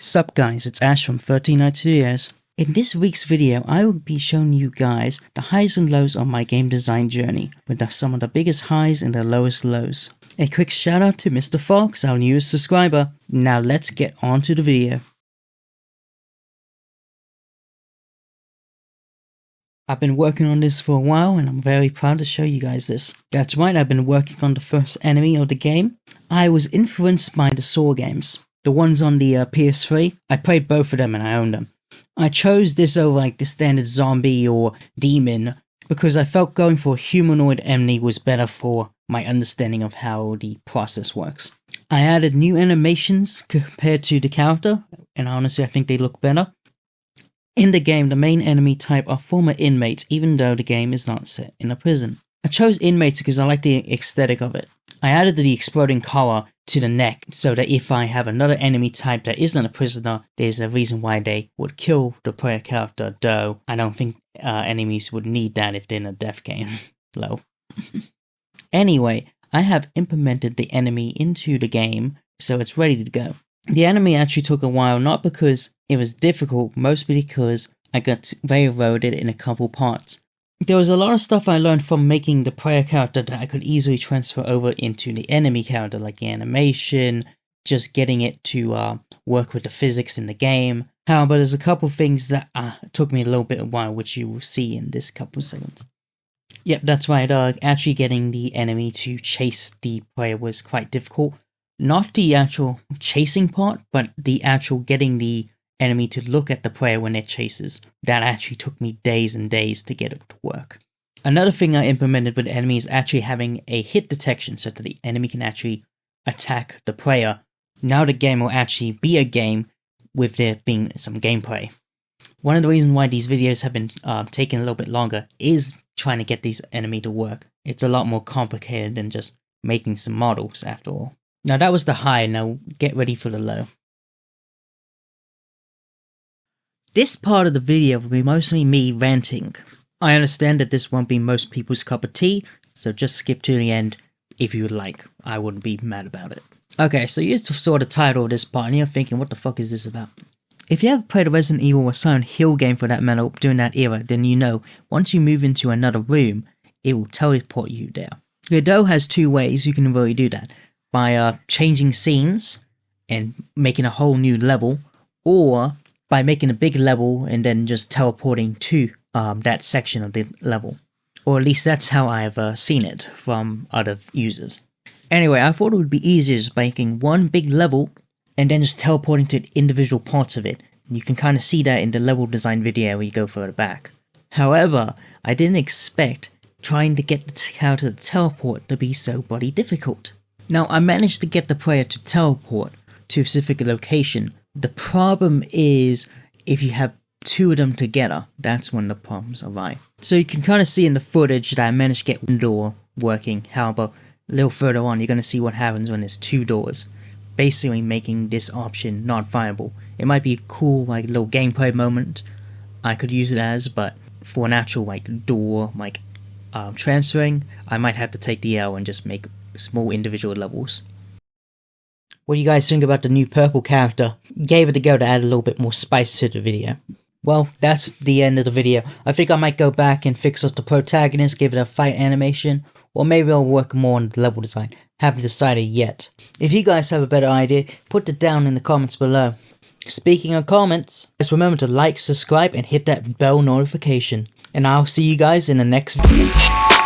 Sup guys, it's Ash from 13 Night Studios. In this week's video, I will be showing you guys the highs and lows on my game design journey, with some of the biggest highs and the lowest lows. A quick shout out to Mr. Fox, our newest subscriber. Now let's get on to the video. I've been working on this for a while and I'm very proud to show you guys this. That's right, I've been working on the first enemy of the game. I was influenced by the Saw games. The ones on the PS3, I played both of them and I owned them. I chose this over like the standard zombie or demon because I felt going for a humanoid enemy was better for my understanding of how the process works. I added new animations compared to the character, and honestly I think they look better. In the game, the main enemy type are former inmates, even though the game is not set in a prison. I chose inmates because I like the aesthetic of it. I added the exploding collar to the neck so that if I have another enemy type that isn't a prisoner, there's a reason why they would kill the player character, though I don't think enemies would need that if they're in a death game. Low. Anyway, I have implemented the enemy into the game, so it's ready to go. The enemy actually took a while, not because it was difficult, mostly because I got railroaded in a couple parts. There was a lot of stuff I learned from making the player character that I could easily transfer over into the enemy character, like the animation, just getting it to work with the physics in the game. However, there's a couple things that took me a little bit of a while, which you will see in this couple seconds. Yep, that's right, actually getting the enemy to chase the player was quite difficult. Not the actual chasing part, but the actual getting the enemy to look at the player when it chases. That actually took me days and days to get it to work. Another thing I implemented with the enemy is actually having a hit detection so that the enemy can actually attack the player. Now the game will actually be a game with there being some gameplay. One of the reasons why these videos have been taking a little bit longer is trying to get these enemy to work. It's a lot more complicated than just making some models after all. Now that was the high, now get ready for the low. This part of the video will be mostly me ranting. I understand that this won't be most people's cup of tea, so just skip to the end if you would like. I wouldn't be mad about it. Okay, so you saw the title of this part and you're thinking, what the fuck is this about? If you ever played a Resident Evil or Silent Hill game for that matter during that era, then you know, once you move into another room, it will teleport you there. Godot has two ways you can really do that. By changing scenes and making a whole new level, or by making a big level and then just teleporting to that section of the level. Or at least that's how I've seen it from other users. Anyway, I thought it would be easier just making one big level and then just teleporting to individual parts of it. You can kind of see that in the level design video where you go further back. However, I didn't expect trying to get the character to teleport to be so bloody difficult. Now, I managed to get the player to teleport to a specific location. The problem is, if you have two of them together, that's when the problems arise. So you can kind of see in the footage that I managed to get one door working. However, a little further on, you're going to see what happens when there's two doors. Basically making this option not viable. It might be a cool, like, little gameplay moment I could use it as, but for an actual, like, door, like, transferring, I might have to take the L and just make small individual levels. What do you guys think about the new purple character? Gave it a go to add a little bit more spice to the video. Well, that's the end of the video. I think I might go back and fix up the protagonist, give it a fight animation, or maybe I'll work more on the level design. Haven't decided yet. If you guys have a better idea, put it down in the comments below. Speaking of comments, just remember to like, subscribe, and hit that bell notification. And I'll see you guys in the next video.